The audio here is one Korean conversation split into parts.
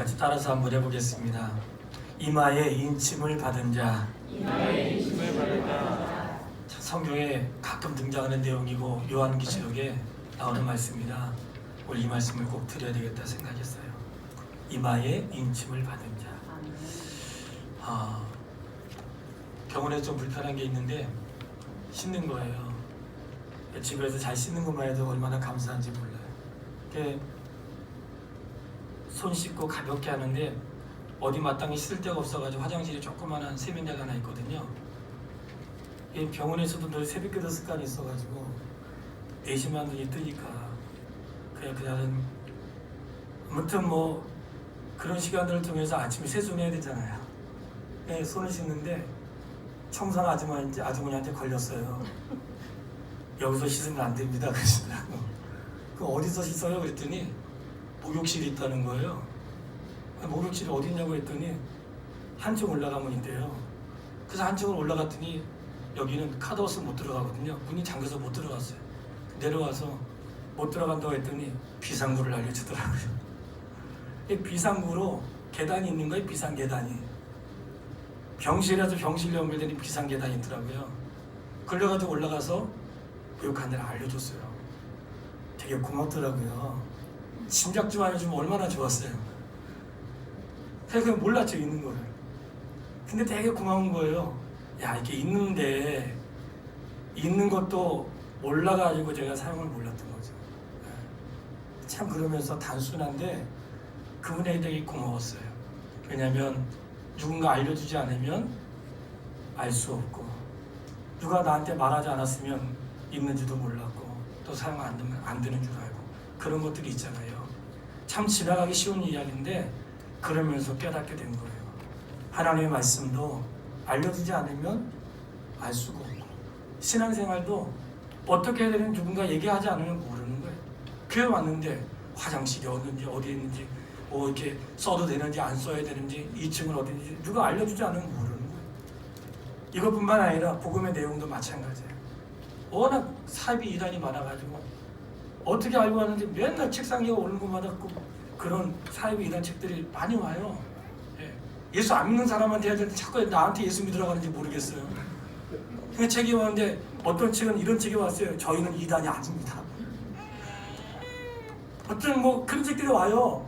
같이 따라서 한번 해보겠습니다. 이마에 인침을 받은 자. 성경에 가끔 등장하는 내용이고 요한계시록에 나오는 말씀이라 오늘 이 말씀을 꼭 드려야 되겠다 생각했어요. 이마에 인침을 받은 자. 병원에 좀 불편한 게 있는데 씻는 거예요. 집에서 잘 씻는 것만 해도 얼마나 감사한지 몰라요. 손 씻고 가볍게 하는데 어디 마땅히 씻을 데가 없어가지고 화장실에 조그만한 세면대가 하나 있거든요. 병원에서도 늘 새벽에도 습관이 있어가지고 4시만 눈이 뜨니까 그날은 아무튼 뭐 그런 시간들을 통해서 아침에 세수해야 되잖아요. 손을 씻는데 청산 아주머니한테 걸렸어요. 여기서 씻으면 안 됩니다 그러시더라고. 그럼 어디서 씻어요? 그랬더니 목욕실이 있다는 거예요. 목욕실이 어디 있냐고 했더니 한층 올라가면 있대요. 그래서 한층을 올라갔더니 여기는 카드아웃을 못 들어가거든요. 문이 잠겨서 못 들어갔어요. 내려와서 못 들어간다고 했더니 비상구를 알려주더라고요. 비상구로 계단이 있는 거예요. 비상계단이. 병실에서 병실 연결되는 비상계단이 있더라고요. 걸려가지고 올라가서 목욕하느라 알려줬어요. 되게 고맙더라고요. 짐작 좀 알려주면 얼마나 좋았어요. 그냥 몰랐죠, 있는 거를. 근데 되게 고마운 거예요. 야, 이렇게 있는데 있는 것도 몰라가지고 제가 사용을 몰랐던 거죠. 참 그러면서 단순한데 그분에게 되게 고마웠어요. 왜냐하면 누군가 알려주지 않으면 알 수 없고 누가 나한테 말하지 않았으면 있는지도 몰랐고 또 사용 안 되는 줄 알고 그런 것들이 있잖아요. 참 지나가기 쉬운 이야기인데 그러면서 깨닫게 된 거예요. 하나님의 말씀도 알려주지 않으면 알 수가 없고 신앙생활도 어떻게 해야 되는지 누군가 얘기하지 않으면 모르는 거예요. 교회 왔는데 화장실이 어딘지 어디 있는지 뭐 이렇게 써도 되는지 안 써야 되는지 2층은 어딘지 누가 알려주지 않으면 모르는 거예요. 이것뿐만 아니라 복음의 내용도 마찬가지예요. 워낙 사이비 이단이 많아가지고 어떻게 알고 왔는지 맨날 책상 위에 오는 곳마다 그런 사이비 이단 책들이 많이 와요. 예수 안 믿는 사람한테 해야 되는데 자꾸 나한테 예수 믿으라고 하는지 모르겠어요. 그 책이 왔는데 어떤 책은 이런 책이 왔어요. 저희는 이단이 아닙니다. 어떤 뭐 그런 책들이 와요.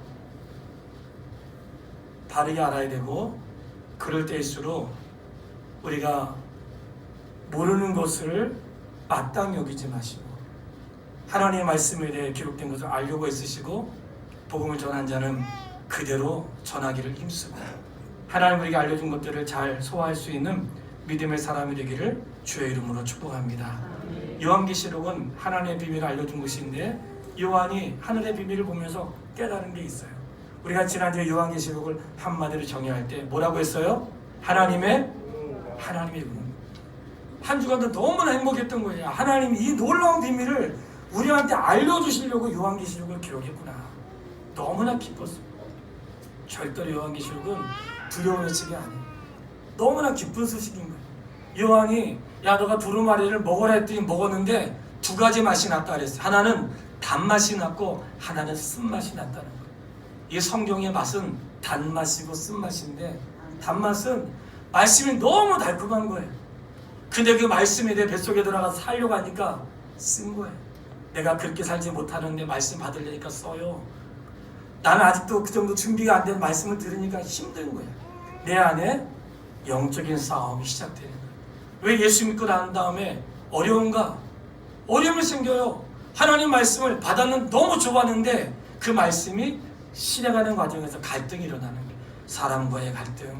바르게 알아야 되고 그럴 때일수록 우리가 모르는 것을 마땅히 여기지 마시고 하나님의 말씀에 대해 기록된 것을 알려고 애쓰시고 복음을 전한 자는 그대로 전하기를 힘쓰고 하나님 우리에게 알려준 것들을 잘 소화할 수 있는 믿음의 사람이 되기를 주의 이름으로 축복합니다. 요한계시록은 하나님의 비밀을 알려준 것인데 요한이 하늘의 비밀을 보면서 깨달은 게 있어요. 우리가 지난주에 요한계시록을 한마디로 정의할 때 뭐라고 했어요? 하나님의 은. 한 주간도 너무나 행복했던 거예요. 하나님이 이 놀라운 비밀을 우리한테 알려주시려고 요한계시록을 기록했구나. 너무나 기뻤어요. 절대로 요한계시록은 두려운 소식이 아니에요. 너무나 기쁜 소식인 거예요. 요한이 야 너가 두루마리를 먹으라 했더니 먹었는데 2가지 맛이 났다 그랬어요. 하나는 단맛이 났고 하나는 쓴맛이 났다는 거예요. 이 성경의 맛은 단맛이고 쓴맛인데 단맛은 말씀이 너무 달콤한 거예요. 근데 그 말씀이 내 뱃속에 들어가서 살려고 하니까 쓴 거예요. 내가 그렇게 살지 못하는데 말씀 받으려니까 써요. 나는 아직도 그 정도 준비가 안 된 말씀을 들으니까 힘든 거예요. 내 안에 영적인 싸움이 시작되는 거예요. 왜 예수 믿고 난 다음에 어려움이 생겨요. 하나님 말씀을 받았는 너무 좋았는데 그 말씀이 실행하는 과정에서 갈등이 일어나는 거예요. 사람과의 갈등,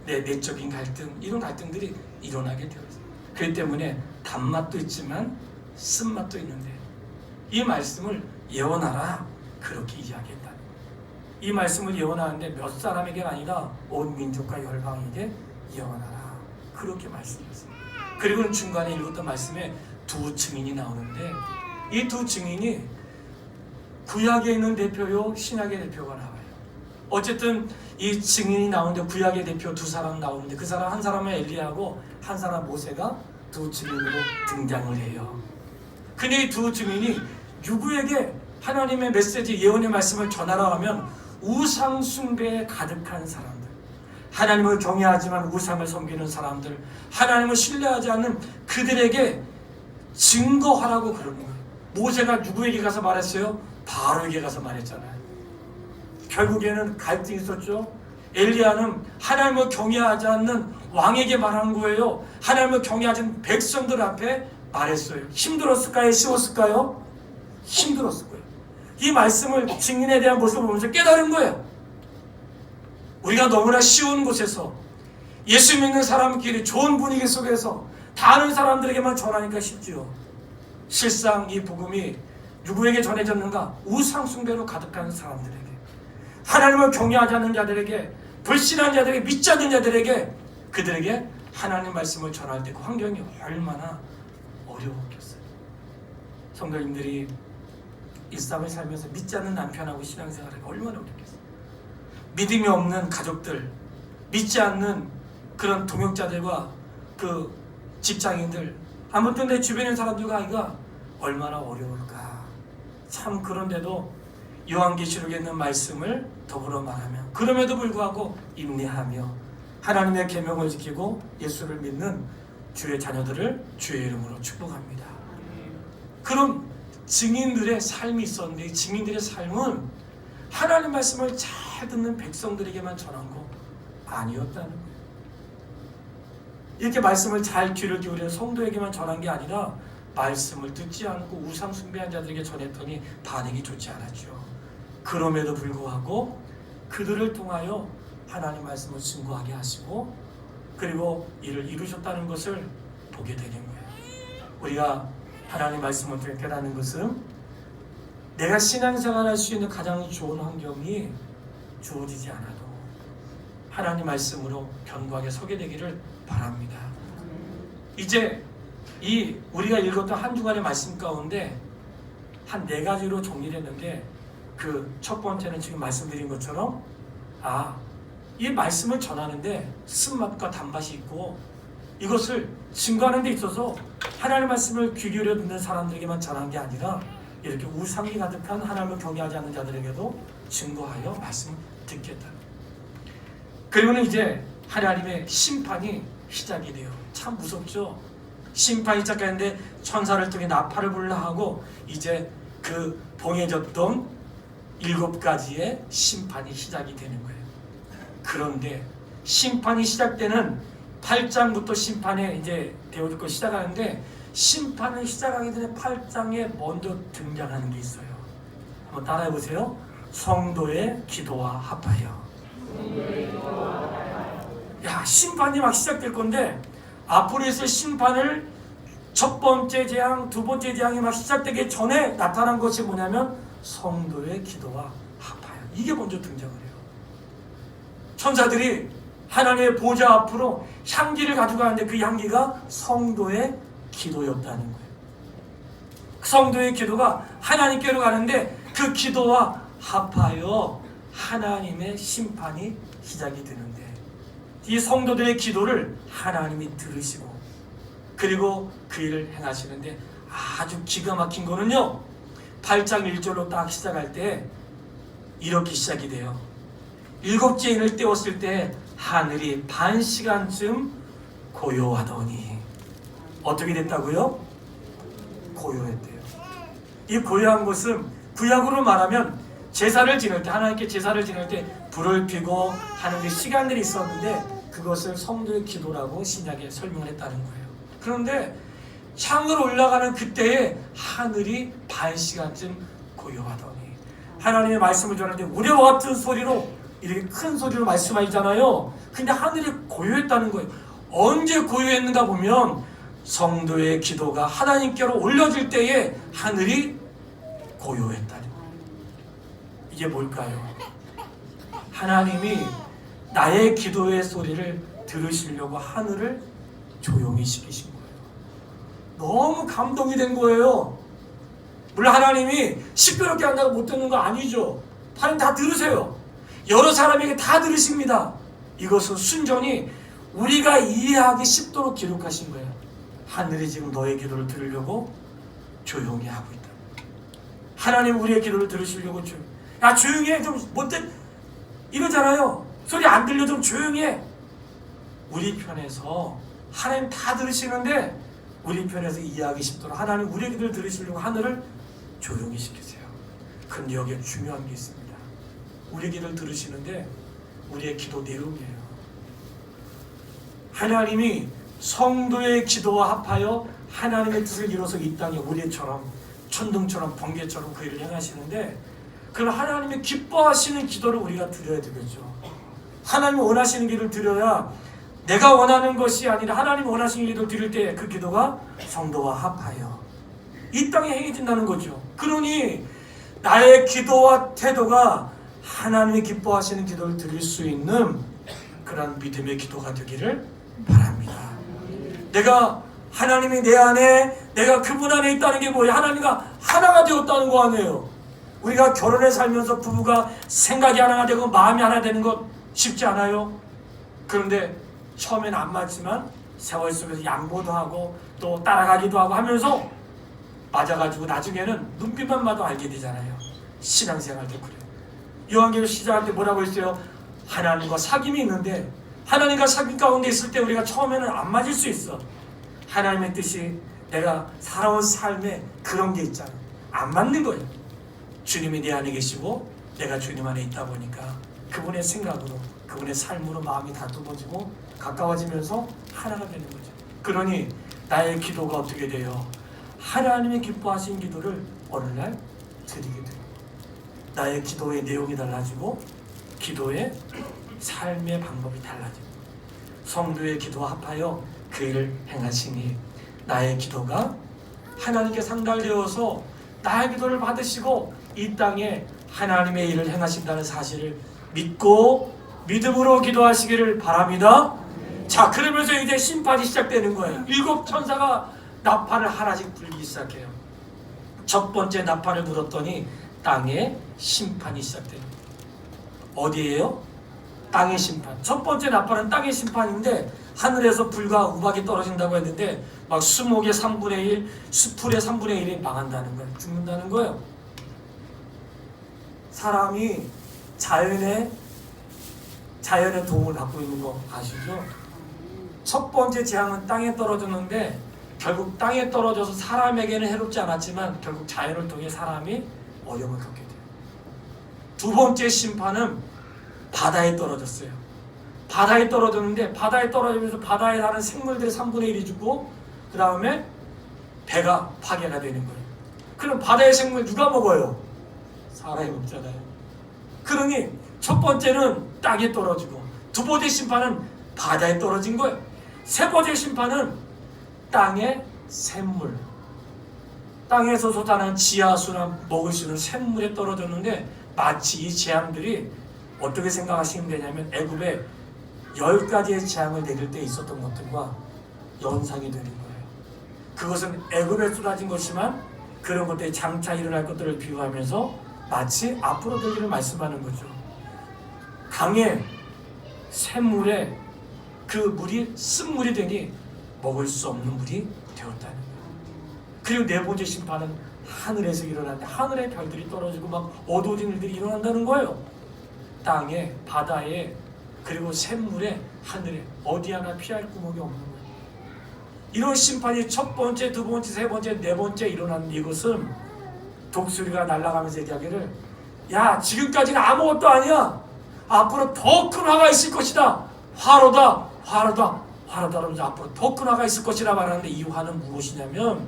내 내적인 갈등, 이런 갈등들이 일어나게 되어요. 그렇기 때문에 단맛도 있지만 쓴맛도 있는데 이 말씀을 예언하라 그렇게 이야기했다. 이 말씀을 예언하는데 몇 사람에게 아니라 온 민족과 열방에게 예언하라 그렇게 말씀했어요. 그리고 중간에 읽었던 말씀에 2 증인이 나오는데 이 2 증인이 구약에 있는 대표요 신약의 대표가 나와요. 어쨌든 이 증인이 나오는데 구약의 대표 2사람 나오는데 그 사람 한 사람은 엘리야고 한 사람 모세가 2 증인으로 등장을 해요. 근데 이 2 증인이 누구에게 하나님의 메시지 예언의 말씀을 전하라 하면 우상 숭배에 가득한 사람들, 하나님을 경외하지만 우상을 섬기는 사람들, 하나님을 신뢰하지 않는 그들에게 증거하라고 그러는 거예요. 모세가 누구에게 가서 말했어요? 바로에게 가서 말했잖아요. 결국에는 갈등이 있었죠. 엘리야는 하나님을 경외하지 않는 왕에게 말한 거예요. 하나님을 경외하지 않는 백성들 앞에 말했어요. 힘들었을까요? 쉬웠을까요? 힘들었을 거예요. 이 말씀을 증인에 대한 모습을 보면서 깨달은 거예요. 우리가 너무나 쉬운 곳에서 예수 믿는 사람끼리 좋은 분위기 속에서 다 아는 사람들에게만 전하니까 쉽지요. 실상 이 복음이 누구에게 전해졌는가? 우상 숭배로 가득한 사람들에게, 하나님을 경외하지 않는 자들에게, 불신한 자들에게, 믿지 않는 자들에게, 그들에게 하나님 말씀을 전할 때 그 환경이 얼마나 어려웠겠어요. 성도님들이 일상을 살면서 믿지 않는 남편하고 신앙생활하기 얼마나 어렵겠어요. 믿음이 없는 가족들, 믿지 않는 그런 동역자들과 그 직장인들, 아무튼 내 주변의 사람들과 하기가 얼마나 어려울까. 참, 그런데도 요한계시록에 있는 말씀을 더불어 말하며, 그럼에도 불구하고 인내하며 하나님의 계명을 지키고 예수를 믿는 주의 자녀들을 주의 이름으로 축복합니다. 그럼 증인들의 삶이 있었는데, 이 증인들의 삶은 하나님 말씀을 잘 듣는 백성들에게만 전한 거 아니었다는 거예요. 이렇게 말씀을 잘 귀를 기울여 성도에게만 전한 게 아니라 말씀을 듣지 않고 우상 숭배한 자들에게 전했더니 반응이 좋지 않았죠. 그럼에도 불구하고 그들을 통하여 하나님 말씀을 증거하게 하시고, 그리고 이를 이루셨다는 것을 보게 되는 거예요. 우리가 하나님 말씀을 통해 깨닫는 것은 내가 신앙생활 할 수 있는 가장 좋은 환경이 주어지지 않아도 하나님 말씀으로 견고하게 서게 되기를 바랍니다. 이제 이 우리가 읽었던 한 주간의 말씀 가운데 한 4가지로 정리를 했는데, 그 첫 번째는 지금 말씀드린 것처럼 이 말씀을 전하는데 쓴맛과 단맛이 있고, 이것을 증거하는 데 있어서 하나님의 말씀을 귀 기울여 듣는 사람들에게만 전한 게 아니라 이렇게 우상이 가득한 하나님을 경외하지 않는 자들에게도 증거하여 말씀을 듣겠다. 그리고는 이제 하나님의 심판이 시작이 돼요. 참 무섭죠. 심판이 시작하는데 천사를 통해 나팔을 불라 하고, 이제 그 봉해졌던 7가지의 심판이 시작이 되는 거예요. 그런데 심판이 시작되는 8장부터 심판에 이제 되어질 거 시작하는데, 심판을 시작하기 전에 8장에 먼저 등장하는 게 있어요. 한번 따라해 보세요. 성도의 기도와 합하여. 심판이 막 시작될 건데, 앞으로 있을 심판을 첫 번째 재앙, 두 번째 재앙이 막 시작되기 전에 나타난 것이 뭐냐면 성도의 기도와 합하여. 이게 먼저 등장을 해요. 천사들이 하나님의 보좌 앞으로 향기를 가져가는데 그 향기가 성도의 기도였다는 거예요. 성도의 기도가 하나님께로 가는데 그 기도와 합하여 하나님의 심판이 시작이 되는데, 이 성도들의 기도를 하나님이 들으시고 그리고 그 일을 행하시는데, 아주 기가 막힌 거는요, 8장 1절로 딱 시작할 때 이렇게 시작이 돼요. 7째 인을 떼었을 때 하늘이 반 시간쯤 고요하더니. 어떻게 됐다고요? 고요했대요. 이 고요한 것은 구약으로 말하면 제사를 지낼 때, 하나님께 제사를 지낼 때 불을 피고 하는 그 시간들이 있었는데, 그것을 성도의 기도라고 신약에 설명을 했다는 거예요. 그런데 향으로 올라가는 그때에 하늘이 반 시간쯤 고요하더니, 하나님의 말씀을 전하는데 우레와 같은 소리로, 이렇게 큰 소리로 말씀하시잖아요. 근데 하늘이 고요했다는 거예요. 언제 고요했는가 보면 성도의 기도가 하나님께로 올려질 때에 하늘이 고요했다는 거예요. 이게 뭘까요? 하나님이 나의 기도의 소리를 들으시려고 하늘을 조용히 시키신 거예요. 너무 감동이 된 거예요. 물론 하나님이 시끄럽게 한다고 못 듣는 거 아니죠. 하나님 다 들으세요. 여러 사람에게 다 들으십니다. 이것은 순전히 우리가 이해하기 쉽도록 기록하신 거예요. 하늘이 지금 너의 기도를 들으려고 조용히 하고 있다. 하나님 우리의 기도를 들으시려고 조용히 해. 좀 이러잖아요. 소리 안 들려 좀 조용히 해. 우리 편에서 하나님 다 들으시는데 우리 편에서 이해하기 쉽도록 하나님 우리 기도를 들으시려고 하늘을 조용히 시키세요. 근데 여기에 중요한 게 있습니다. 우리 기도를 들으시는데 우리의 기도 내용이에요. 하나님이 성도의 기도와 합하여 하나님의 뜻을 이루어서 이 땅에 우리처럼 천둥처럼 번개처럼 그 일을 행하시는데, 그럼 하나님이 기뻐하시는 기도를 우리가 드려야 되겠죠. 하나님이 원하시는 기도를 드려야, 내가 원하는 것이 아니라 하나님이 원하시는 기도를 드릴 때 그 기도가 성도와 합하여 이 땅에 행해진다는 거죠. 그러니 나의 기도와 태도가 하나님이 기뻐하시는 기도를 드릴 수 있는 그런 믿음의 기도가 되기를 바랍니다. 내가 하나님이 내 안에, 내가 그분 안에 있다는 게 뭐예요? 하나님과 하나가 되었다는 거 아니에요. 우리가 결혼해 살면서 부부가 생각이 하나가 되고 마음이 하나 되는 것 쉽지 않아요. 그런데 처음에는 안 맞지만 세월 속에서 양보도 하고 또 따라가기도 하고 하면서 맞아가지고 나중에는 눈빛만 봐도 알게 되잖아요. 신앙생활도 그래요. 요한계시록 시작할 때 뭐라고 했어요? 하나님과 사귐이 있는데, 하나님과 사귐 가운데 있을 때 우리가 처음에는 안 맞을 수 있어. 하나님의 뜻이 내가 살아온 삶에 그런 게 있잖아. 안 맞는 거예요. 주님이 내 안에 계시고 내가 주님 안에 있다 보니까 그분의 생각으로, 그분의 삶으로 마음이 다듬어지고 가까워지면서 하나가 되는 거죠. 그러니 나의 기도가 어떻게 돼요? 하나님이 기뻐하신 기도를 어느 날 드리게 돼요. 나의 기도의 내용이 달라지고 기도의 삶의 방법이 달라지고 성도의 기도와 합하여 그 일을 행하시니 나의 기도가 하나님께 상달되어서 나의 기도를 받으시고 이 땅에 하나님의 일을 행하신다는 사실을 믿고 믿음으로 기도하시기를 바랍니다. 자, 그러면서 이제 심판이 시작되는 거예요. 7 천사가 나팔을 하나씩 불기 시작해요. 첫 번째 나팔을 불었더니 땅에 심판이 시작됩니다. 어디예요? 땅의 심판. 첫 번째 나팔은 땅의 심판인데, 하늘에서 불과 우박이 떨어진다고 했는데 막 수목의 3분의 1, 수풀의 3분의 1이 망한다는 거예요. 죽는다는 거예요. 사람이 자연의 도움을 받고 있는 거 아시죠? 첫 번째 재앙은 땅에 떨어졌는데 결국 땅에 떨어져서 사람에게는 해롭지 않았지만 결국 자연을 통해 사람이 어려움을 겪게 돼요. 두 번째 심판은 바다에 떨어졌어요. 바다에 떨어졌는데 바다에 떨어지면서 바다에 사는 생물들의 3분의 1이 죽고 그 다음에 배가 파괴가 되는 거예요. 그럼 바다의 생물 누가 먹어요? 사람이 먹잖아요. 그러니 첫 번째는 땅에 떨어지고, 두 번째 심판은 바다에 떨어진 거예요. 세 번째 심판은 땅의 샘물, 땅에서 솟아나는 지하수나 먹을 수 있는 샘물에 떨어졌는데, 마치 이 재앙들이 어떻게 생각하시면 되냐면 애굽에 10가지의 재앙을 내릴 때 있었던 것들과 연상이 되는 거예요. 그것은 애굽에 쏟아진 것이지만 그런 것들이 장차 일어날 것들을 비유하면서 마치 앞으로 되기를 말씀하는 거죠. 강에 샘물에 그 물이 쓴물이 되니 먹을 수 없는 물이 되었다는 거예요. 그리고 네 번째 심판은 하늘에서 일어나는데 하늘의 별들이 떨어지고 막 어두워진 일들이 일어난다는 거예요. 땅에, 바다에, 그리고 샘물에, 하늘에 어디 하나 피할 구멍이 없는 거예요. 이런 심판이 첫 번째, 두 번째, 세 번째, 네 번째 일어나는 이것은 독수리가 날아가면서 얘기하기를, 야, 지금까지는 아무것도 아니야. 앞으로 더 큰 화가 있을 것이다. 화로다, 화로다, 화로다. 그러면서 앞으로 더 큰 화가 있을 것이라 말하는데, 이 화는 무엇이냐면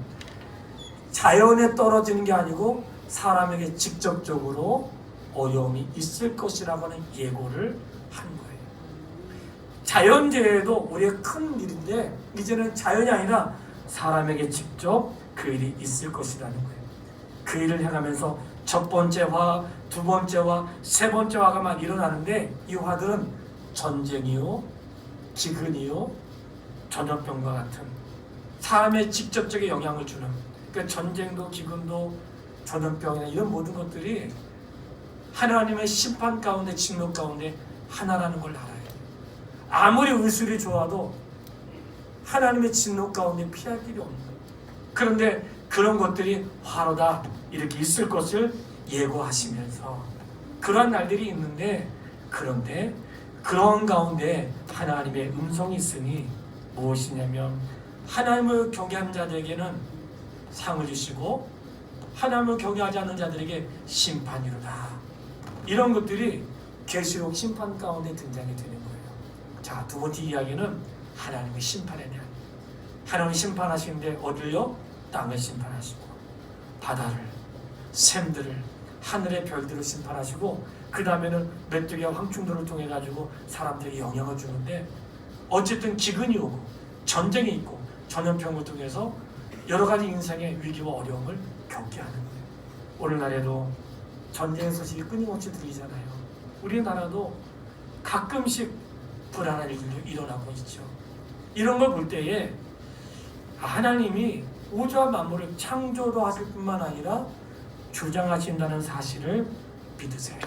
자연에 떨어지는 게 아니고 사람에게 직접적으로 어려움이 있을 것이라고 하는 예고를 한 거예요. 자연재해도 우리의 큰 일인데 이제는 자연이 아니라 사람에게 직접 그 일이 있을 것이라는 거예요. 그 일을 행하면서 첫 번째 화, 두 번째 화, 세 번째 화가 막 일어나는데, 이 화들은 전쟁이요, 기근이요, 전염병과 같은 사람의 직접적인 영향을 주는, 그러니까 전쟁도 기근도 전염병이나 이런 모든 것들이 하나님의 심판 가운데, 징역 가운데 하나라는 걸 알아요. 아무리 의술이 좋아도 하나님의 진노 가운데 피할 길이 없는 거예요. 그런데 그런 것들이 화로다 이렇게 있을 것을 예고하시면서 그러한 날들이 있는데, 그런데 그런 가운데 하나님의 음성이 있으니 무엇이냐면 하나님을 경외하는 자들에게는 상을 주시고 하나님을 경외하지 않는 자들에게 심판이로다. 이런 것들이 계시록 심판 가운데 등장이 되는 거예요. 자, 두 번째 이야기는 하나님의 심판에 대한. 하나님이 심판하시는데 어딜요? 땅을 심판하시고 바다를, 샘들을, 하늘의 별들을 심판하시고 그 다음에는 메뚜기와 황충들을 통해 가지고 사람들에게 영향을 주는데 어쨌든 기근이 오고 전쟁이 있고 전염병을 통해서 여러 가지 인생의 위기와 어려움을 겪게 하는 거예요. 오늘날에도 전쟁의 소식이 끊임없이 들리잖아요. 우리나라도 가끔씩 불안한 일들이 일어나고 있죠. 이런 걸 볼 때에 하나님이 우주와 만물을 창조도 하실 뿐만 아니라 주장하신다는 사실을 믿으세요.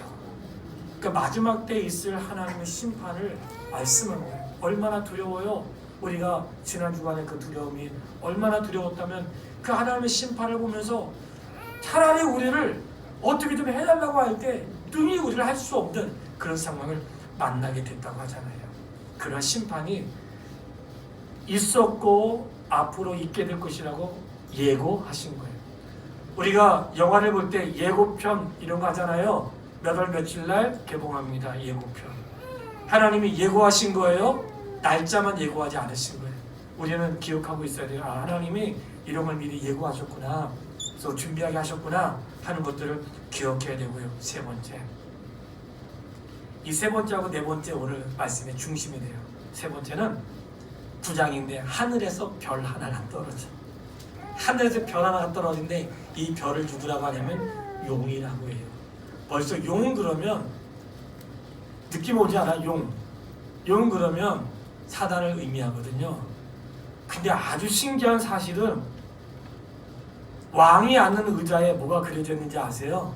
그러니까 마지막 때에 있을 하나님의 심판을 말씀한 거예요. 얼마나 두려워요. 우리가 지난 주간에 그 두려움이 얼마나 두려웠다면 그 하나님의 심판을 보면서 차라리 우리를 어떻게 좀 해달라고 할 때 능히 우리를 할 수 없는 그런 상황을 만나게 됐다고 하잖아요. 그런 심판이 있었고 앞으로 있게 될 것이라고 예고하신 거예요. 우리가 영화를 볼 때 예고편 이런 거 하잖아요. 몇 월 며칠 날 개봉합니다. 예고편. 하나님이 예고하신 거예요. 날짜만 예고하지 않으신 거예요. 우리는 기억하고 있어야 돼요. 아, 하나님이 이런 걸 미리 예고하셨구나. 그래서 준비하게 하셨구나 하는 것들을 기억해야 되고요. 세 번째. 이 세 번째하고 네 번째 오늘 말씀의 중심이 돼요. 세 번째는 9장인데 하늘에서 별 하나가 떨어져. 하늘에서 별 하나가 떨어진데 이 별을 누구라고 하냐면 용이라고 해요. 벌써 용 그러면 느낌 오지 않아? 용 그러면 사단을 의미하거든요. 근데 아주 신기한 사실은 왕이 앉는 의자에 뭐가 그려져 있는지 아세요?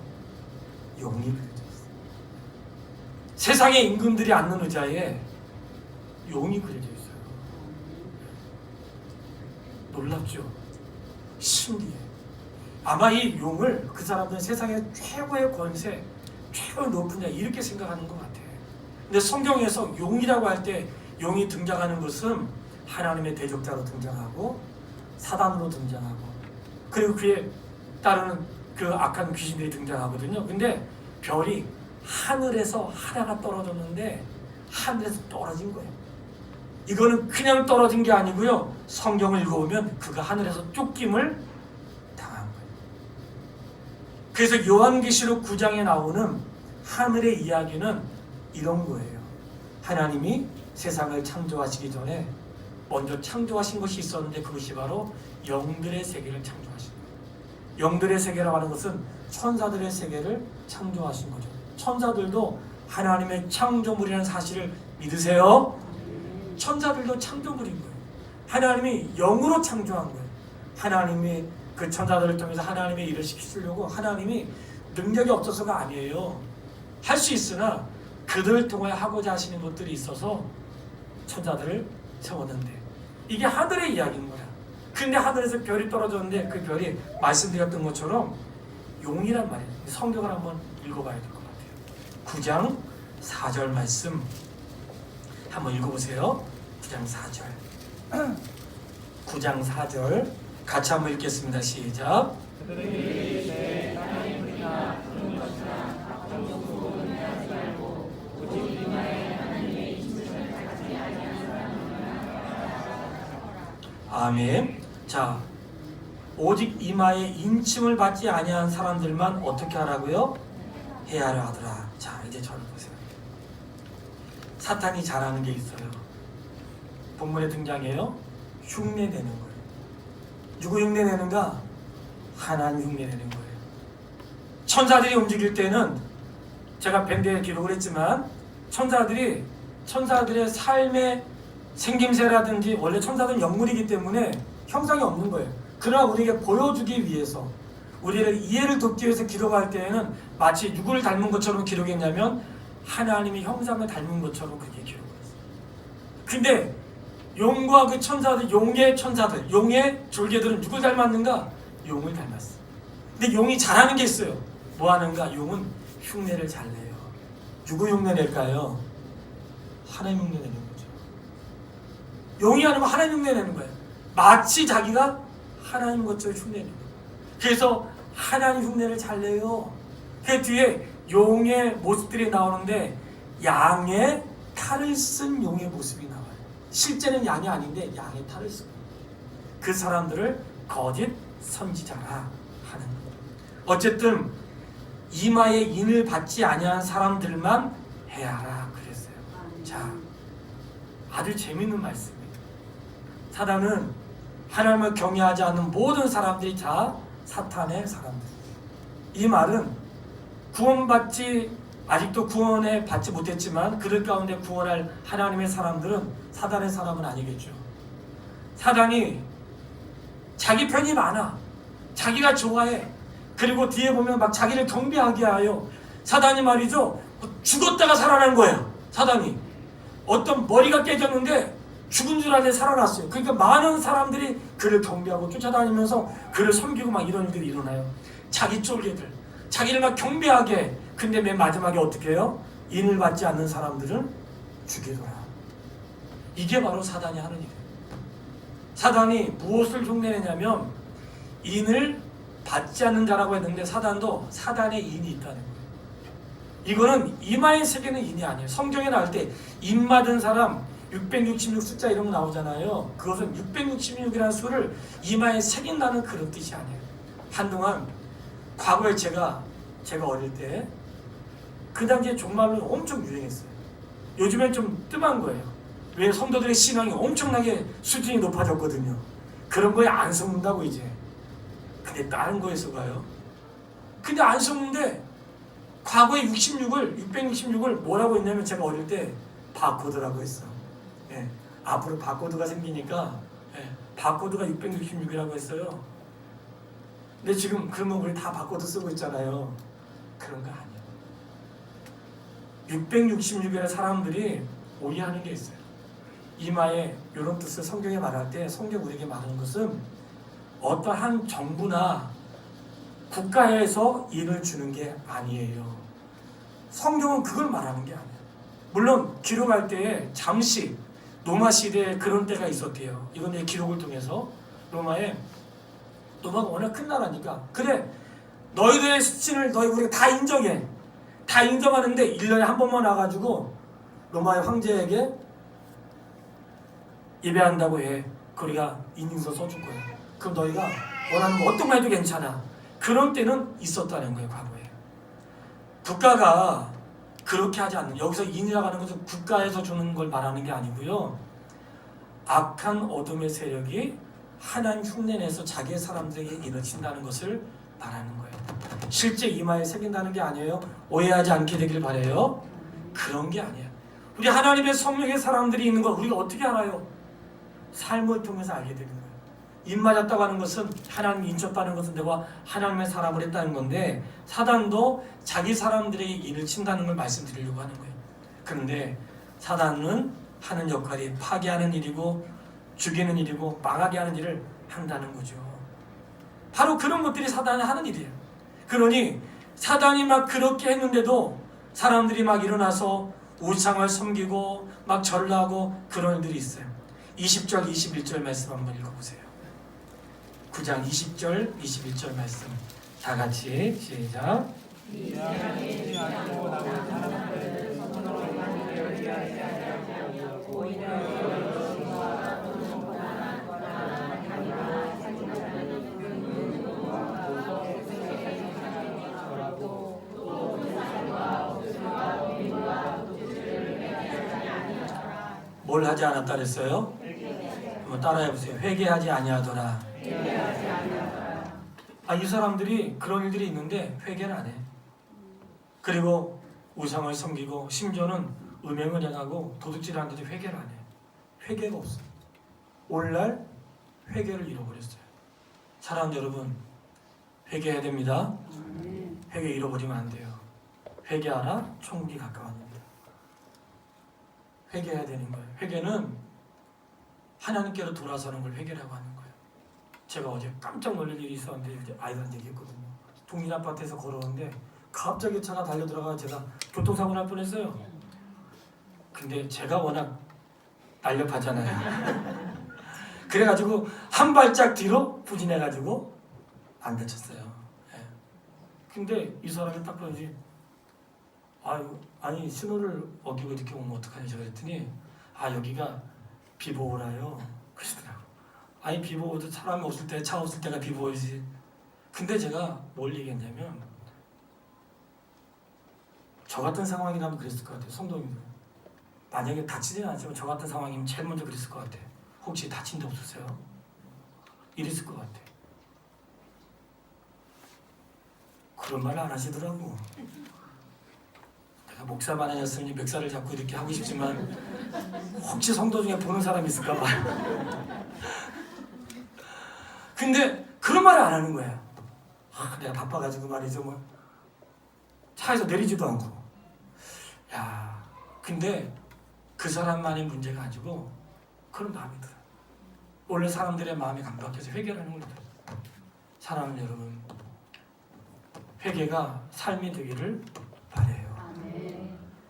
용이 그려져 있어요. 세상의 임금들이 앉는 의자에 용이 그려져 있어요. 놀랍죠? 신기해. 아마 이 용을 그 사람들은 세상의 최고의 권세, 최고의 높은 자 이렇게 생각하는 것 같아요. 근데 성경에서 용이라고 할 때 용이 등장하는 것은 하나님의 대적자로 등장하고 사단으로 등장하고 그리고 그에 따르는 그 악한 귀신들이 등장하거든요. 근데 별이 하늘에서 하나가 떨어졌는데 하늘에서 떨어진 거예요. 이거는 그냥 떨어진 게 아니고요. 성경을 읽어보면 그가 하늘에서 쫓김을 당한 거예요. 그래서 요한계시록 9장에 나오는 하늘의 이야기는 이런 거예요. 하나님이 세상을 창조하시기 전에 먼저 창조하신 것이 있었는데 그것이 바로 영들의 세계를 창조하신 거예요. 영들의 세계라고 하는 것은 천사들의 세계를 창조하신 거죠. 천사들도 하나님의 창조물이라는 사실을 믿으세요? 천사들도 창조물인 거예요. 하나님이 영으로 창조한 거예요. 하나님이 그 천사들을 통해서 하나님의 일을 시키려고 하나님이 능력이 없어서가 아니에요. 할 수 있으나 그들을 통해 하고자 하시는 것들이 있어서 천사들을 세웠는데 이게 하늘의 이야기인 거야. 근데 하늘에서 별이 떨어졌는데 그 별이 말씀드렸던 것처럼 용이란 말이에요. 성경을 한번 읽어봐야 될 것 같아요. 9장 4절 말씀 한번 읽어보세요. 9장 4절 9장 4절 같이 한번 읽겠습니다. 시작. 아멘. 자, 오직 이마에 인침을 받지 아니한 사람들만 어떻게 하라고요? 해하려 하더라. 자, 이제 저를 보세요. 사탄이 잘하는 게 있어요. 본문에 등장해요. 흉내내는 거예요. 누구 흉내내는가? 하나님 흉내내는 거예요. 천사들이 움직일 때는 제가 밴드에 기록을 했지만 천사들의 삶의 생김새라든지 원래 천사들은 영물이기 때문에 형상이 없는 거예요. 그러나 우리에게 보여주기 위해서 우리를 이해를 돕기 위해서 기록할 때에는 마치 누구를 닮은 것처럼 기록했냐면 하나님의 형상을 닮은 것처럼 그렇게 기록을 했어요. 근데 용과 그 천사들, 용의 천사들, 용의 졸개들은 누굴 닮았는가? 용을 닮았어. 근데 용이 잘하는 게 있어요. 뭐 하는가? 용은 흉내를 잘 내요. 누구 흉내 낼까요? 하나님 흉내 내는 거죠. 용이 아니고 하나님 흉내 내는 거예요. 마치 자기가 하나님 것처럼 흉내 내는 거예요. 그래서 하나님 흉내를 잘 내요. 그 뒤에 용의 모습들이 나오는데 양의 탈을 쓴 용의 모습이 나와요. 실제는 양이 아닌데 양의 탈을 쓰고 그 사람들을 거짓 선지자라 하는 거예요. 어쨌든 이마에 인을 받지 아니한 사람들만 해하라 그랬어요. 자, 아주 재밌는 말씀이에요. 사단은 하나님을 경외하지 않는 모든 사람들이 다 사탄의 사람들. 이 말은 아직도 구원에 받지 못했지만 그들 가운데 구원할 하나님의 사람들은 사단의 사람은 아니겠죠. 사단이 자기 편이 많아. 자기가 좋아해. 그리고 뒤에 보면 막 자기를 경배하게 하여 사단이 말이죠. 죽었다가 살아난 거예요. 사단이. 어떤 머리가 깨졌는데 죽은 줄 알았는데 살아났어요. 그러니까 많은 사람들이 그를 경배하고 쫓아다니면서 그를 섬기고 막 이런 일들이 일어나요. 자기 쫄개들. 자기를 막 경배하게 해. 근데 맨 마지막에 어떻게 해요? 인을 받지 않는 사람들은 죽이더라. 이게 바로 사단이 하는 일이에요. 사단이 무엇을 흉내내냐면 인을 받지 않는 자라고 했는데 사단도 사단의 인이 있다는 거예요. 이거는 이마에 새기는 인이 아니에요. 성경에 나올 때 인 맞은 사람 666 숫자 이런 거 나오잖아요. 그것은 666이라는 수를 이마에 새긴다는 그런 뜻이 아니에요. 한동안 과거에 제가 어릴 때 그 당시에 종말론이 엄청 유행했어요. 요즘엔 좀 뜸한 거예요. 왜 성도들의 신앙이 엄청나게 수준이 높아졌거든요. 그런 거에 안 속는다고 이제. 근데 다른 거에서 가요. 근데 안 속는데 과거에 666을 뭐라고 했냐면 제가 어릴 때 바코드라고 했어. 예, 앞으로 바코드가 생기니까 바코드가 666이라고 했어요. 근데 지금 그러면 우리 다 바코드 쓰고 있잖아요. 그런 거 아니에요. 666이라는 사람들이 오해하는 게 있어요. 이마에 이런 뜻을 성경에 말할 때 성경 우리에게 말하는 것은 어떠한 정부나 국가에서 인을 주는 게 아니에요. 성경은 그걸 말하는 게 아니에요. 물론 기록할 때에 잠시 로마 시대에 그런 때가 있었대요. 이건 내 기록을 통해서 로마가 워낙 큰 나라니까 그래 너희들의 수치를 우리가 다 인정해. 다 인정하는데 1년에 한 번만 와가지고 로마의 황제에게 예배한다고 해. 우리가 인증서 써줄 거야. 그럼 너희가 원하는 거 어떤 거 해도 괜찮아. 그런 때는 있었다는 거예요. 과거에. 국가가 그렇게 하지 않는, 여기서 인이라고 하는 것은 국가에서 주는 걸 말하는 게 아니고요. 악한 어둠의 세력이 하나님 흉내내서 자기의 사람들에게 인을 친다는 것을 말하는 거예요. 실제 이마에 새긴다는 게 아니에요. 오해하지 않게 되길 바라요. 그런 게 아니에요. 우리 하나님의 성령의 사람들이 있는 걸 우리가 어떻게 알아요? 삶을 통해서 알게 되는 거예요. 인 맞았다고 하는 것은 하나님이 인쳤다는 것은 내가 하나님의 사람을 했다는 건데 사단도 자기 사람들에게 인을 친다는 걸 말씀드리려고 하는 거예요. 그런데 사단은 하는 역할이 파괴하는 일이고 죽이는 일이고 망하게 하는 일을 한다는 거죠. 바로 그런 것들이 사단이 하는 일이에요. 그러니 사단이 막 그렇게 했는데도 사람들이 막 일어나서 우상을 섬기고 막 절을 하고 그런 일들이 있어요. 20절 21절 말씀 한번 읽어보세요. 9장 20절 21절 말씀 다 같이 시작. 뭘 하지 않았다 그랬어요? 한번 따라해보세요. 회개하지 아니하더라. 이 사람들이 그런 일들이 있는데 회개를 안 해. 그리고 우상을 섬기고 심지어는 음행을 행하고 도둑질하는데도 회개를 안 해. 회개가 없어. 오늘날 회개를 잃어버렸어요. 사랑하는 여러분, 회개해야 됩니다. 회개 잃어버리면 안 돼요. 회개하라 천국이 가까웠습니다. 회개해야 되는 거예요. 회개는 하나님께로 돌아서는 걸 회개라고 하는 거예요. 제가 어제 깜짝 놀랄 일이 있었는데 아이들한테 얘기했거든요. 동민 아파트에서 걸어오는데 갑자기 차가 달려 들어가 제가 교통사고 날 뻔했어요. 근데 제가 워낙 날렵하잖아요. 그래가지고 한 발짝 뒤로 후진해가지고 안 다쳤어요. 예. 근데 이 사람이 딱 그러지, 아니 신호를 어기고 이렇게 오면 어떡하냐 제가 그랬더니 여기가 비보호라요. 그러시더라고. 아니 비보호도 사람이 없을 때, 차 없을 때가 비보호지. 근데 제가 뭘 얘기했냐면 저 같은 상황이라면 그랬을 것 같아요. 성도님들 만약에 다치지는 않지만 저 같은 상황이면 제일 먼저 그랬을 것 같아요. 혹시 다친 데 없으세요? 이랬을 것 같아요. 그런 말을 안 하시더라고. 내가 목사만 아니었으니 멱살을 잡고 이렇게 하고 싶지만 혹시 성도 중에 보는 사람이 있을까 봐. 근데 그런 말을 안 하는 거야. 내가 바빠가지고 말이죠. 뭐 차에서 내리지도 않고. 근데 그 사람만의 문제가 아니고 그런 마음이 들어요. 원래 사람들의 마음이 강박해서 회개라는 걸 들어요. 사랑하는 여러분, 회개가 삶이 되기를 바래요.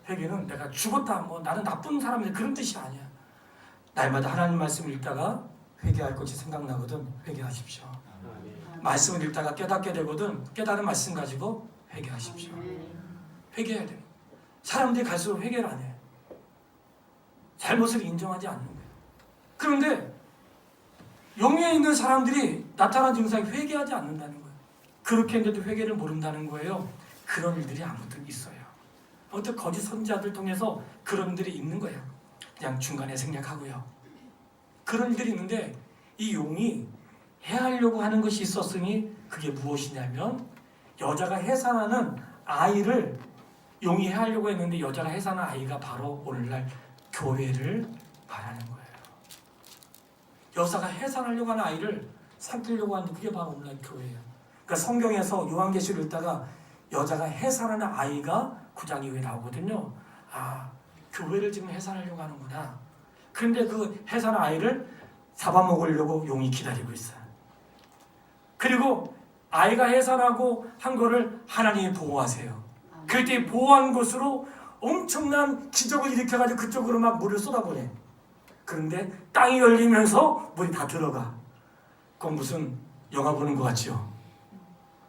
회개는 내가 죽었다 뭐 나는 나쁜 사람이 그런 뜻이 아니야. 날마다 하나님 말씀을 읽다가 회개할 것이 생각나거든 회개하십시오. 말씀을 읽다가 깨닫게 되거든 깨달은 말씀 가지고 회개하십시오. 회개해야 돼요. 사람들이 갈수록 회개를 안 해. 잘못을 인정하지 않는 거예요. 그런데 용에 있는 사람들이 나타난 증상이 회개하지 않는다는 거예요. 그렇게 했는데도 회개를 모른다는 거예요. 그런 일들이 아무튼 있어요. 어떤 거짓 선지자들 통해서 그런 일들이 있는 거예요. 그냥 중간에 생략하고요. 그런 일들이 있는데 이 용이 해하려고 하는 것이 있었으니 그게 무엇이냐면 여자가 해산하는 아이를 용이 해하려고 했는데 여자가 해산한 아이가 바로 오늘날 교회를 말하는 거예요. 여자가 해산하려고 하는 아이를 삼키려고 하는데 그게 바로 오늘날 교회예요. 그러니까 성경에서 요한계시를 읽다가 여자가 해산하는 아이가 9장 이후에 나오거든요. 교회를 지금 해산하려고 하는구나. 그런데 그 해산한 아이를 잡아먹으려고 용이 기다리고 있어요. 그리고 아이가 해산하고 한 거를 하나님이 보호하세요. 그때 보호한 것으로 엄청난 기적을 일으켜가지고 그쪽으로 막 물을 쏟아보내. 그런데 땅이 열리면서 물이 다 들어가. 그건 무슨 영화 보는 것 같죠?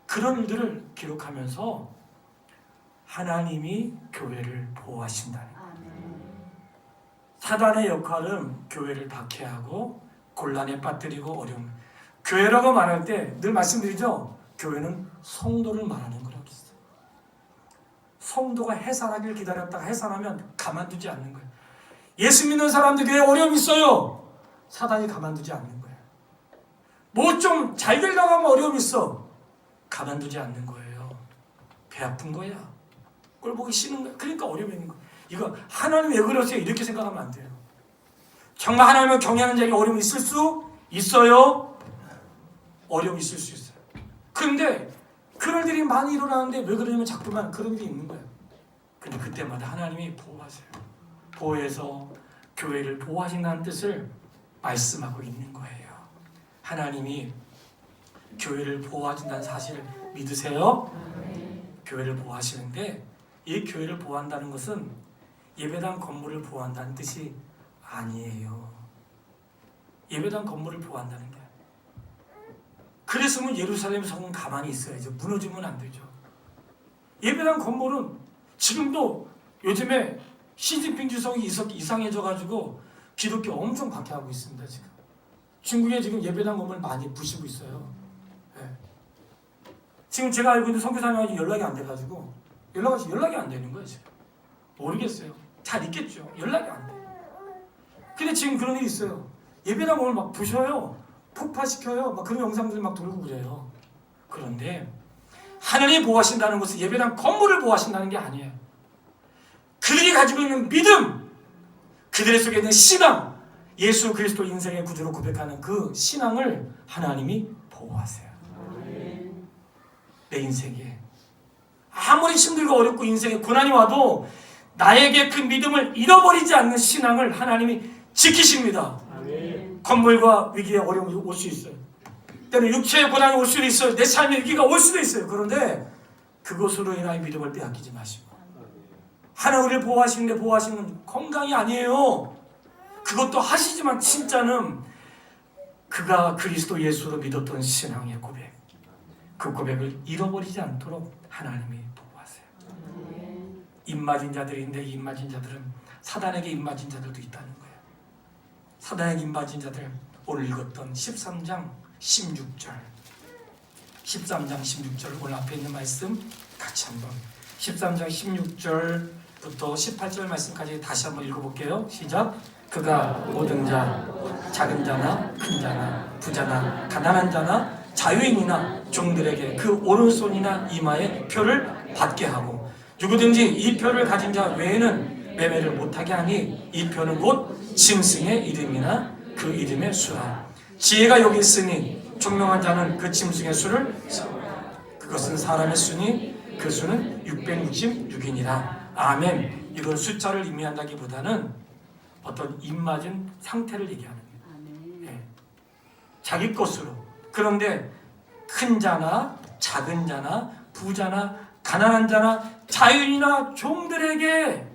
그런 일들을 기록하면서 하나님이 교회를 보호하신다는 거예요. 사단의 역할은 교회를 박해하고 곤란에 빠뜨리고 어려움. 교회라고 말할 때 늘 말씀드리죠. 교회는 성도를 말하는 거라고 했어요. 성도가 해산하길 기다렸다가 해산하면 가만두지 않는 거예요. 예수 믿는 사람들 교회에 어려움이 있어요. 사단이 가만두지 않는 거예요. 뭐 좀 잘 되려고 하면 어려움이 있어. 가만두지 않는 거예요. 배 아픈 거야. 꼴 보기 싫은 거야. 그러니까 어려움이 있는 거야. 이거 하나님 왜 그러세요? 이렇게 생각하면 안 돼요. 정말 하나님을 경외하는 자에게 어려움이 있을 수 있어요. 어려움이 있을 수 있어요. 그런데 그런 일이 많이 일어나는데 왜 그러냐면 자꾸만 그런 일이 있는 거예요. 근데 그때마다 하나님이 보호하세요. 보호해서 교회를 보호하신다는 뜻을 말씀하고 있는 거예요. 하나님이 교회를 보호하신다는 사실을 믿으세요? 교회를 보호하시는데 이 교회를 보호한다는 것은 예배당 건물을 보호한다는 뜻이 아니에요. 예배당 건물을 보호한다는 게 그랬으면 예루살렘 성은 가만히 있어야죠. 무너지면 안 되죠. 예배당 건물은 지금도 요즘에 시진핑 주석이 이상해져가지고 기독교 엄청 박해하고 있습니다. 지금 중국에 지금 예배당 건물 많이 부시고 있어요. 네. 지금 제가 알고 있는 선교사님하고 연락이 안 돼가지고 연락이 안 되는 거예요. 지금 모르겠어요. 잘 있겠죠. 연락이 안 돼. 근데 지금 그런 일이 있어요. 예배당 건물 막 부셔요. 폭파시켜요. 막 그런 영상들 막 돌고 그래요. 그런데 하나님이 보호하신다는 것은 예배당 건물을 보호하신다는 게 아니에요. 그들이 가지고 있는 믿음, 그들의 속에 있는 신앙, 예수 그리스도 인생의 구주로 고백하는 그 신앙을 하나님이 보호하세요. 내 인생에 아무리 힘들고 어렵고 인생에 고난이 와도 나에게 그 믿음을 잃어버리지 않는 신앙을 하나님이 지키십니다. 건물과 위기에 어려움이 올 수 있어요. 때로는 육체의 고난이 올 수도 있어요. 내 삶의 위기가 올 수도 있어요. 그런데 그것으로 인하여 믿음을 빼앗기지 마시고, 하나님 우리를 보호하시는데 보호하시는 건 건강이 아니에요. 그것도 하시지만 진짜는 그가 그리스도 예수로 믿었던 신앙의 고백, 그 고백을 잃어버리지 않도록 하나님이 보호하세요. 입맞은 자들인데 이 입맞은 자들은 사단에게 입맞은 자들도 있다는 거예요. 사단에게 입맞은 자들, 오늘 읽었던 13장 16절 13장 16절 오늘 앞에 있는 말씀 같이 한번 13장 16절부터 18절 말씀까지 다시 한번 읽어볼게요. 시작. 그가 모든 자, 작은 자나 큰 자나 부자나 가난한 자나 자유인이나 종들에게 그 오른손이나 이마에 표를 받게 하고, 누구든지 이 표를 가진 자 외에는 매매를 못하게 하니 이 표는 곧 짐승의 이름이나 그 이름의 수라. 지혜가 여기 있으니 총명한 자는 그 짐승의 수를 그것은 사람의 수니 그 수는 666이니라. 아멘. 이건 숫자를 의미한다기보다는 어떤 입맞은 상태를 얘기하는 거예요. 예. 자기 것으로. 그런데 큰 자나 작은 자나 부자나 가난한 자나 자유인이나 종들에게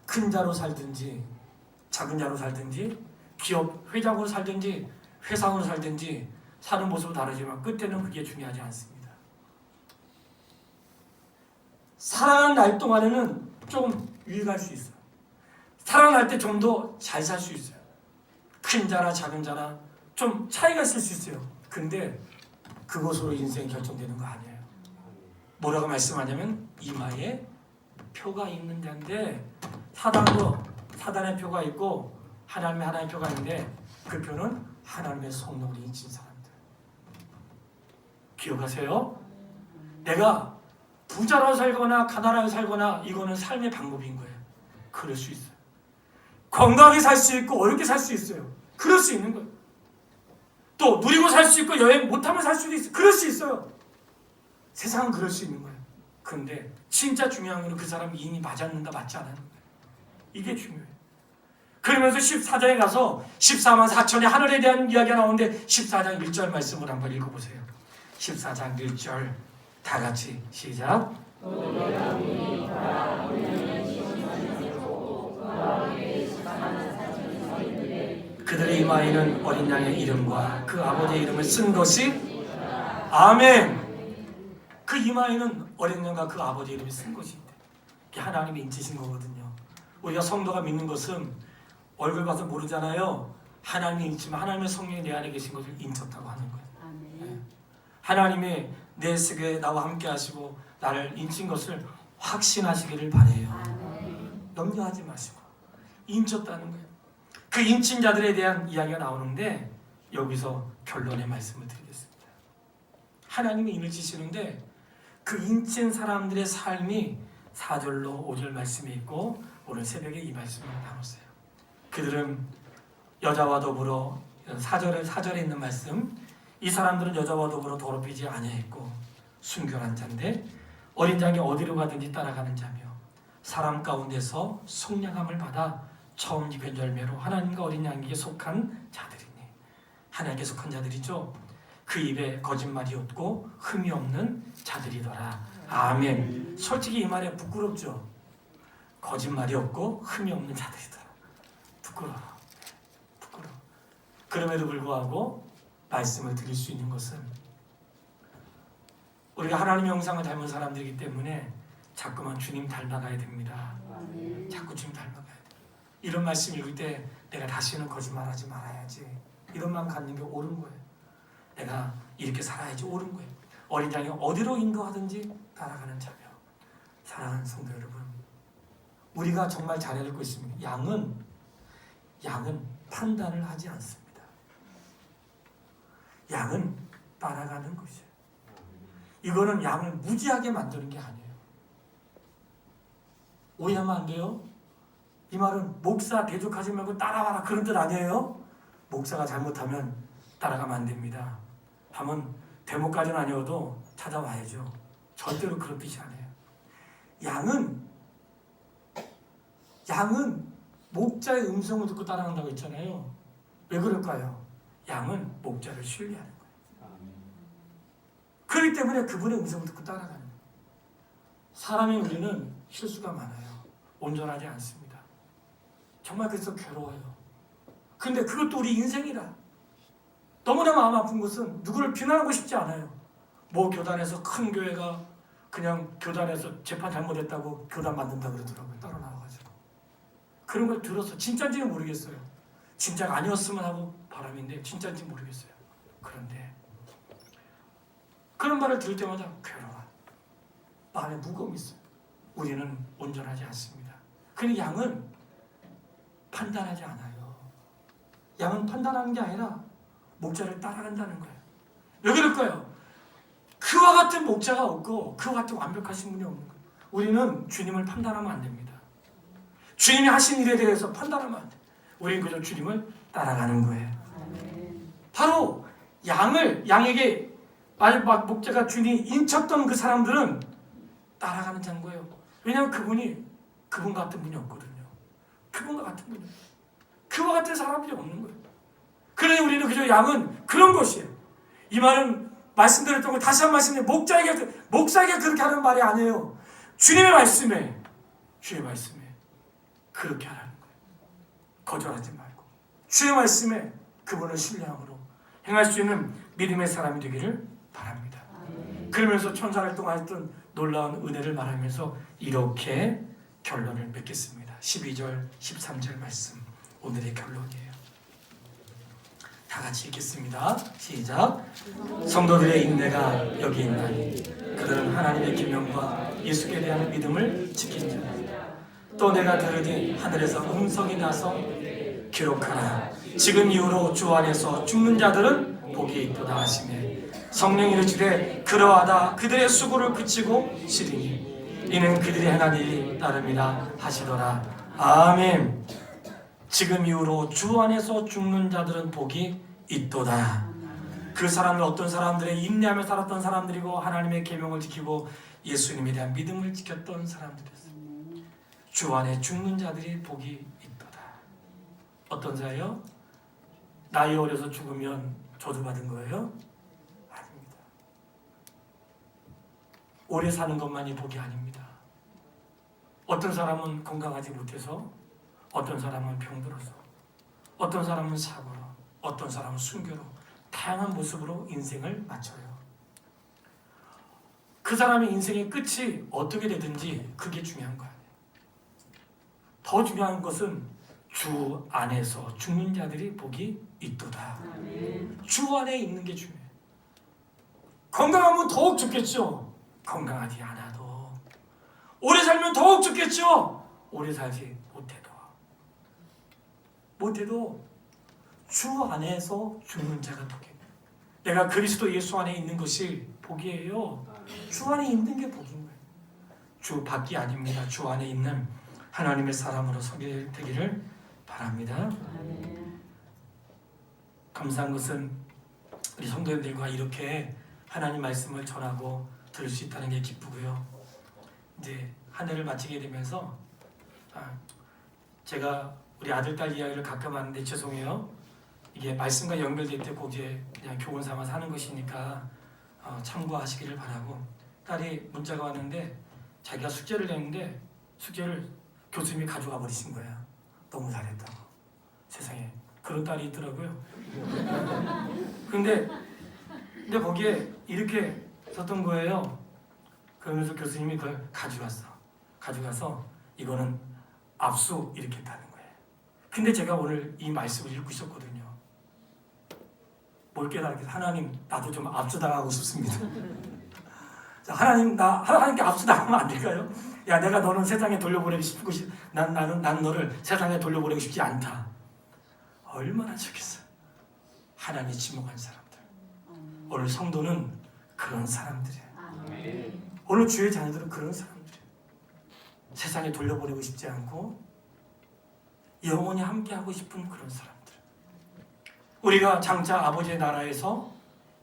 큰 자로 살든지 작은 자로 살든지 기업 회장으로 살든지 회사원으로 살든지 사는 모습은 다르지만 끝에는 그게 중요하지 않습니다. 살아가는 날 동안에는 좀 유익할 수 있어요. 살아날 때 좀 더 잘 살 수 있어요. 큰 자나 작은 자나 좀 차이가 있을 수 있어요. 근데 그것으로 인생이 결정되는 거 아니에요. 뭐라고 말씀하냐면 이마에 표가 있는 자인데, 사단도 사단의 표가 있고 하나님의 표가 있는데 그 표는 하나님의 성령을 인친 사람들. 기억하세요? 내가 부자로 살거나 가난하게 살거나 이거는 삶의 방법인 거예요. 그럴 수 있어요. 건강하게 살 수 있고 어렵게 살 수 있어요. 그럴 수 있는 거예요. 또 누리고 살 수 있고 여행 못하면 살 수도 있어요. 그럴 수 있어요. 세상은 그럴 수 있는 거예요. 그런데 진짜 중요한 건 그 사람이 이미 맞았는가 맞지 않았는가, 이게 중요해요. 그러면서 14장에 가서 14만 4천의 하늘에 대한 이야기가 나오는데 14장 1절 말씀을 한번 읽어보세요. 14장 1절 다 같이 시작. 그들의 이마에는 어린 양의 이름과 그 아버지의 이름을 쓴 것이, 아멘. 그 이마에는 어린 양과 그 아버지의 이름을 쓴 것이 이게 하나님이 인치신 거거든요. 우리가 성도가 믿는 것은 얼굴 봐서 모르잖아요. 하나님이 인치면 하나님의 성령이 내 안에 계신 것을 인쳤다고 하는 거예요. 네. 하나님이 내 속에 나와 함께 하시고 나를 인친 것을 확신하시기를 바라요. 염려하지 마시고 인쳤다는 거예요. 그 인친 자들에 대한 이야기가 나오는데 여기서 결론의 말씀을 드리겠습니다. 하나님이 인을 치시는데 그 인친 사람들의 삶이 4절로 5절 말씀이 있고 오늘 새벽에 이 말씀을 나눴어요. 그들은 여자와 더불어 4절에 있는 말씀, 이 사람들은 여자와 더불어 더럽히지 아니했고 순결한 자인데 어린 양이 어디로 가든지 따라가는 자며 사람 가운데서 속량함을 받아 처음 입은 열매로 하나님과 어린 양에게 속한 자들이니, 하나님께 속한 자들이죠. 그 입에 거짓말이 없고 흠이 없는 자들이더라. 아멘. 솔직히 이 말에 부끄럽죠. 거짓말이 없고 흠이 없는 자들이더라. 부끄러워. 그럼에도 불구하고 말씀을 드릴 수 있는 것은 우리가 하나님의 형상을 닮은 사람들이기 때문에 자꾸만 주님 닮아가야 됩니다. 자꾸 주님 닮아가야 돼요. 이런 말씀 읽을 때 내가 다시는 거짓말하지 말아야지, 이런 마음 갖는 게 옳은 거예요. 내가 이렇게 살아야지 옳은 거예요. 어린 양이 어디로 인도하든지 따라가는 자며. 사랑하는 성도 여러분, 우리가 정말 잘해야 될 것이 있습니다. 양은 판단을 하지 않습니다. 양은 따라가는 것이에요. 이거는 양을 무지하게 만드는 게 아니에요. 오해하면 안 돼요. 이 말은 목사 대적하지 말고 따라와라 그런 뜻 아니에요. 목사가 잘못하면 따라가면 안 됩니다. 다만 대목까지는 아니어도 찾아와야죠. 절대로 그런 뜻이 아니에요. 양은 목자의 음성을 듣고 따라간다고 했잖아요. 왜 그럴까요? 양은 목자를 신뢰하는 거예요. 그렇기 때문에 그분의 음성을 듣고 따라가는 거예요. 사람의 우리는 실수가 많아요. 온전하지 않습니다. 정말 그래서 괴로워요. 근데 그것도 우리 인생이라. 너무나 마음 아픈 것은 누구를 비난하고 싶지 않아요. 뭐 교단에서 큰 교회가 그냥 교단에서 재판 잘못했다고 교단 만든다 그러더라고요. 따로 나와가지고. 그런 걸 들어서 진짜인지는 모르겠어요. 진짜가 아니었으면 하고 바람인데 진짜인지 모르겠어요. 그런데 그런 말을 들을 때마다 괴로워. 마음에 무거움이 있어요. 우리는 온전하지 않습니다. 근데 양은 판단하지 않아요. 양은 판단하는 게 아니라 목자를 따라간다는 거예요. 왜 그럴까요? 그와 같은 목자가 없고 그와 같은 완벽하신 분이 없는 거예요. 우리는 주님을 판단하면 안 됩니다. 주님이 하신 일에 대해서 판단하면 안 돼요. 우리는 그저 주님을 따라가는 거예요. 바로 양에게 막 목자가 주인이 인쳤던 그 사람들은 따라가는 자인 거예요. 왜냐하면 그분 같은 분이 없거든요. 그분과 같은 분이 없어요. 그와 같은 사람들이 없는 거예요. 그러니 우리는 그저 양은 그런 것이에요. 이 말은 말씀드렸던 거 다시 한 번 말씀드리면 목사에게 그렇게 하는 말이 아니에요. 주님의 말씀에 그렇게 하라는 거예요. 거절하지 말고 주의 말씀에 그분을 신뢰함으로 행할 수 있는 믿음의 사람이 되기를 바랍니다. 그러면서 천사를 통하였던 놀라운 은혜를 말하면서 이렇게 결론을 맺겠습니다. 12절 13절 말씀 오늘의 결론이에요. 다 같이 읽겠습니다. 시작. 성도들의 인내가 여기 있나니 그들은 하나님의 계명과 예수께 대한 믿음을 지킨 자라. 또 내가 들으니 하늘에서 음성이 나서 기록하라. 지금 이후로 주 안에서 죽는 자들은 복이 있도다 하시네. 성령이 이르시되 그러하다 그들의 수고를 그치고 쉬리니 이는 그들이 행한 일이 따름이라 하시더라. 아멘. 지금 이후로 주 안에서 죽는 자들은 복이 있도다. 그 사람은 어떤 사람들의 인내하며 살았던 사람들이고 하나님의 계명을 지키고 예수님에 대한 믿음을 지켰던 사람들이었어요. 주 안에 죽는 자들이 복이 있도다. 어떤 자예요? 나이 어려서 죽으면 저주받은 거예요? 아닙니다. 오래 사는 것만이 복이 아닙니다. 어떤 사람은 건강하지 못해서, 어떤 사람은 병들어서, 어떤 사람은 사고로, 어떤 사람은 순교로 다양한 모습으로 인생을 마쳐요. 그 사람의 인생의 끝이 어떻게 되든지 그게 중요한 거 아니에요. 더 중요한 것은 주 안에서 죽는 자들이 복이 있도다. 주 안에 있는 게 중요해요. 건강하면 더욱 좋겠죠. 건강하지 않아도 오래 살면 더욱 좋겠죠. 오래 살지 못해도 주 안에서 죽는 자가 복이에요. 내가 그리스도 예수 안에 있는 것이 복이에요. 주 안에 있는 게 복인 거예요. 주 밖이 아닙니다. 주 안에 있는 하나님의 사람으로 서게 되기를 바랍니다. 감사한 것은 우리 성도님들과 이렇게 하나님 말씀을 전하고 들을 수 있다는 게 기쁘고요. 이제 한 해를 마치게 되면서 제가 우리 아들 딸 이야기를 가끔 하는데 죄송해요. 이게 말씀과 연결될 때 거기에 그냥 교훈 삼아서 하는 것이니까 참고하시기를 바라고. 딸이 문자가 왔는데 자기가 숙제를 냈는데 숙제를 교수님이 가져가 버리신 거야. 너무 잘했다고. 세상에 그런 딸이 있더라고요. 근데 거기에 이렇게 썼던 거예요. 그러면서 교수님이 그걸 가져가서 이거는 압수 이렇게 했다는 거예요. 근데 제가 오늘 이 말씀을 읽고 있었거든요. 뭘 깨달았겠어요? 하나님, 나도 좀 압수당하고 싶습니다. 자, 하나님께 압수당하면 안 될까요? 야, 내가 너는 세상에 돌려보내고 싶고 난 너를 세상에 돌려보내고 싶지 않다. 얼마나 좋겠어. 하나님이 지목한 사람들. 오늘 성도는 그런 사람들이에요. 오늘 주의 자녀들은 그런 사람들이에요. 세상에 돌려보내고 싶지 않고 영원히 함께하고 싶은 그런 사람들. 우리가 장차 아버지의 나라에서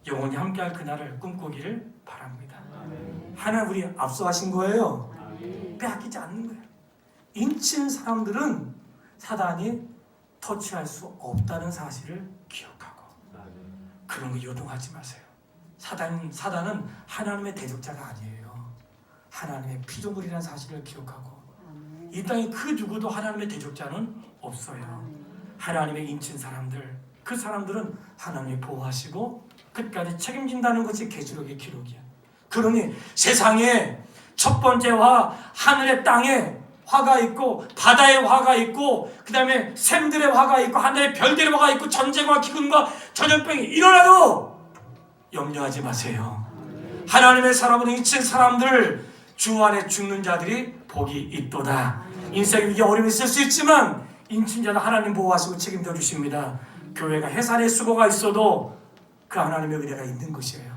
영원히 함께할 그날을 꿈꾸기를 바랍니다. 하나님 우리 압수하신 거예요. 빼앗기지 않는 거예요. 인친 사람들은 사단이 터치할 수 없다는 사실을 기억하고 그런 거 요동하지 마세요. 사단은 하나님의 대적자가 아니에요. 하나님의 피조물이라는 사실을 기억하고 이 땅에 그 누구도 하나님의 대적자는 없어요. 하나님의 인친 사람들, 그 사람들은 하나님이 보호하시고 끝까지 책임진다는 것이 계시록의 기록이야. 그러니 세상에 첫 번째 화, 하늘의 땅에 화가 있고 바다에 화가 있고 그 다음에 샘들의 화가 있고 하늘의 별들의 화가 있고 전쟁과 기근과 전염병이 일어나도 염려하지 마세요. 하나님의 사람으로 인친 사람들, 주 안에 죽는 자들이 복이 있도다. 인생에 위기 어려움이 있을 수 있지만 인친자는 하나님 보호하시고 책임져 주십니다. 교회가 해산의 수고가 있어도 그 하나님의 은혜가 있는 것이에요.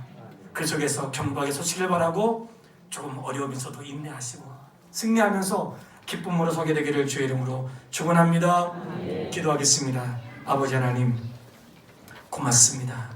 그 속에서 경박의 소식을 바라고 조금 어려움이 있어도 인내하시고 승리하면서 기쁨으로 서게 되기를 주의 이름으로 축원합니다. 기도하겠습니다. 아버지 하나님 고맙습니다.